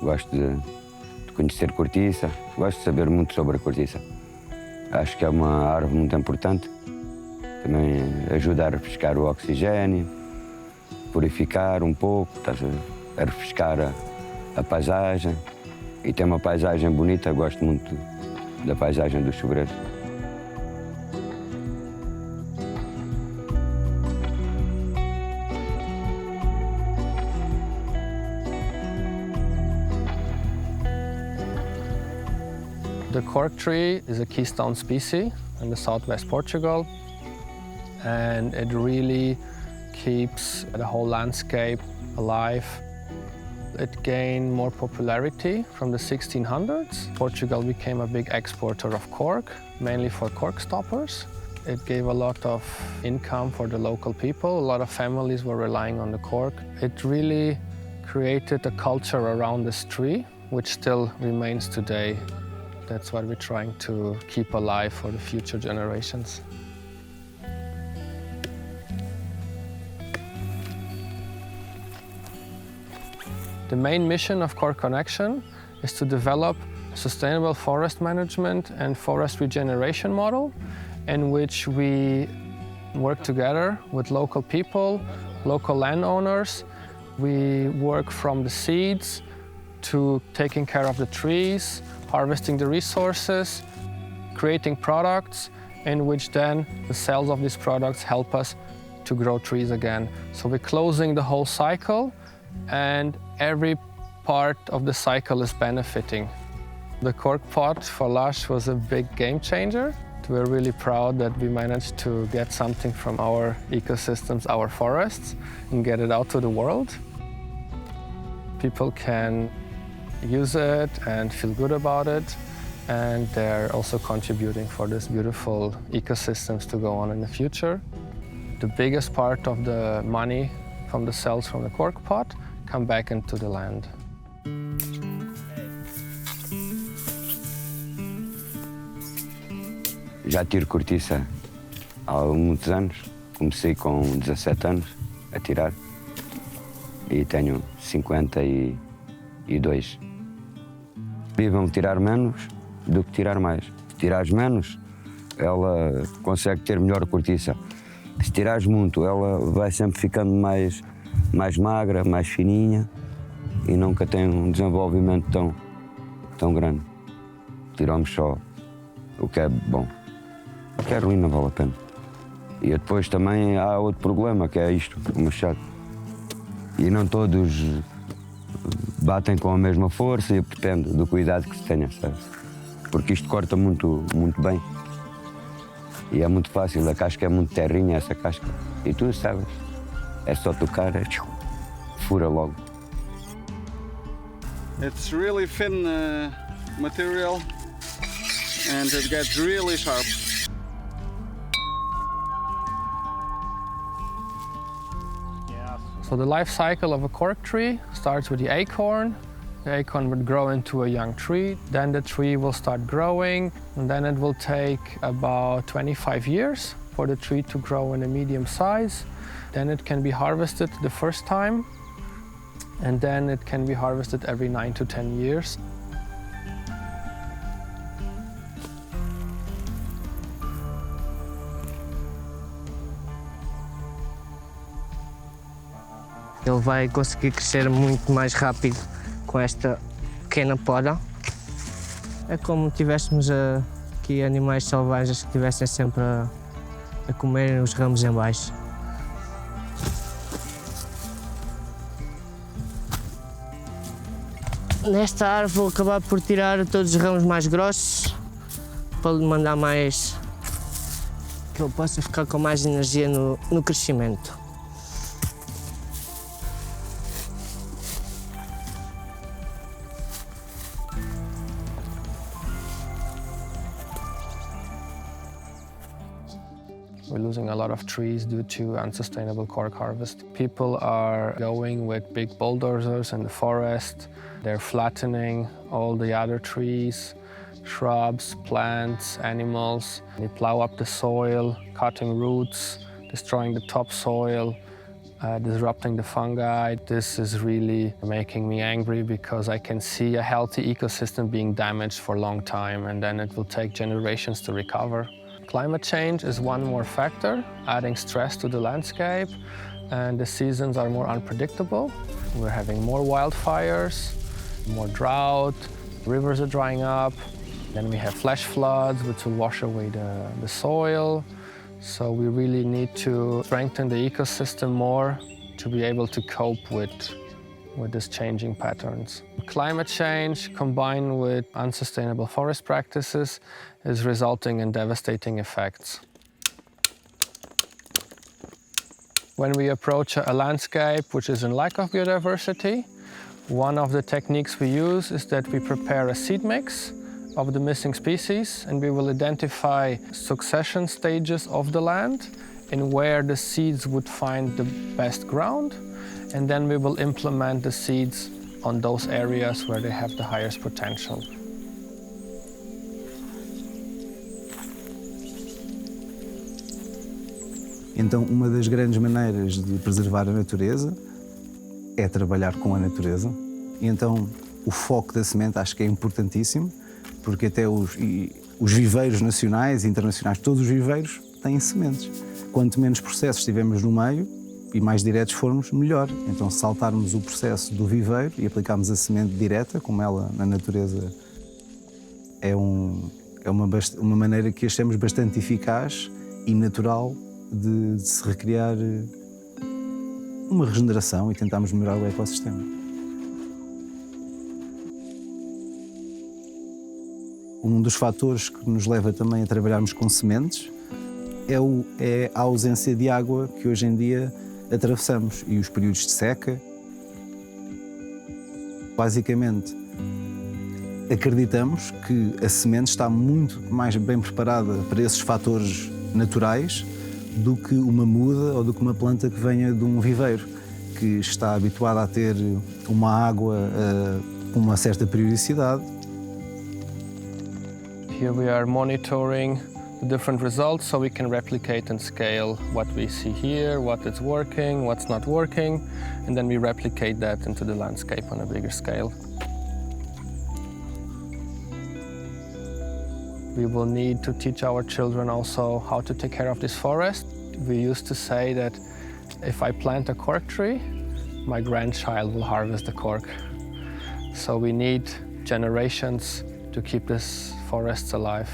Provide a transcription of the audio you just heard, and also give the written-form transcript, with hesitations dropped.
gosto de conhecer cortiça, gosto de saber muito sobre a cortiça. Acho que é uma árvore muito importante, também ajuda a refrescar o oxigênio, purificar um pouco, a refrescar a paisagem. E tem uma paisagem bonita, gosto muito da paisagem dos sobreiros. The cork tree is a keystone species in the southwest Portugal, and it really keeps the whole landscape alive. It gained more popularity from the 1600s. Portugal became a big exporter of cork, mainly for cork stoppers. It gave a lot of income for the local people. A lot of families were relying on the cork. It really created a culture around this tree, which still remains today. That's what we're trying to keep alive for the future generations. The main mission of Cork Connection is to develop a sustainable forest management and forest regeneration model in which we work together with local people, local landowners. We work from the seeds to taking care of the trees, harvesting the resources, creating products, in which then the sales of these products help us to grow trees again. So we're closing the whole cycle, and every part of the cycle is benefiting. The Cork Pot for Lush was a big game changer. We're really proud that we managed to get something from our ecosystems, our forests, and get it out to the world. People can use it and feel good about it, and they're also contributing for these beautiful ecosystems to go on in the future. The biggest part of the money from the sales from the Cork Pot come back into the land. Já tiro cortiça há muitos anos. Comecei com 17 anos a tirar e tenho 52. Vão tirar menos do que tirar mais. Se tirares menos, ela consegue ter melhor cortiça. Se tirares muito, ela vai sempre ficando mais magra, mais fininha e nunca tem um desenvolvimento tão grande. Tiramos só o que é bom. O que é ruim não vale a pena. E depois também há outro problema, que é isto, o machado. E não todos batem com a mesma força e depende do cuidado que se tenha, sabe? Porque isto corta muito bem. E é muito fácil, a casca é muito terrinha, essa casca. E tu sabes, é só tocar, fura logo. It's really thin material and it gets really sharp. So the life cycle of a cork tree starts with the acorn. The acorn would grow into a young tree, then the tree will start growing, and then it will take about 25 years for the tree to grow in a medium size. Then it can be harvested the first time, and then it can be harvested every 9 to 10 years. Ele vai conseguir crescer muito mais rápido com esta pequena poda. É como se tivéssemos aqui animais selvagens que estivessem sempre a comerem os ramos em baixo. Nesta árvore vou acabar por tirar todos os ramos mais grossos para lhe mandar mais, que ele possa ficar com mais energia no crescimento. We're losing a lot of trees due to unsustainable cork harvest. People are going with big bulldozers in the forest. They're flattening all the other trees, shrubs, plants, animals. They plow up the soil, cutting roots, destroying the topsoil, disrupting the fungi. This is really making me angry because I can see a healthy ecosystem being damaged for a long time, and then it will take generations to recover. Climate change is one more factor, adding stress to the landscape, and the seasons are more unpredictable. We're having more wildfires, more drought, rivers are drying up, then we have flash floods which will wash away the soil. So we really need to strengthen the ecosystem more to be able to cope with these changing patterns. Climate change combined with unsustainable forest practices is resulting in devastating effects. When we approach a landscape which is in lack of biodiversity, one of the techniques we use is that we prepare a seed mix of the missing species, and we will identify succession stages of the land and where the seeds would find the best ground, and then we will implement the seeds on those areas where they have the highest potential. Então, uma das grandes maneiras de preservar a natureza é trabalhar com a natureza. E então, o foco da semente acho que é importantíssimo, porque até os viveiros nacionais e internacionais, todos os viveiros têm sementes. Quanto menos processos tivermos no meio e mais diretos formos, melhor. Então, se saltarmos o processo do viveiro e aplicarmos a semente direta, como ela na natureza é uma maneira que achamos bastante eficaz e natural de se recriar uma regeneração e tentarmos melhorar o ecossistema. Um dos fatores que nos leva também a trabalharmos com sementes é a ausência de água que hoje em dia atravessamos e os períodos de seca. Basicamente, acreditamos que a semente está muito mais bem preparada para esses fatores naturais do que uma muda ou do que uma planta que venha de um viveiro, que está habituada a ter uma água com uma certa periodicidade. Here we are monitoring the different results so we can replicate and scale what we see here, what is working, what's not working, and then we replicate that into the landscape on a bigger scale. We will need to teach our children also how to take care of this forest. We used to say that if I plant a cork tree, my grandchild will harvest the cork. So we need generations to keep these forests alive.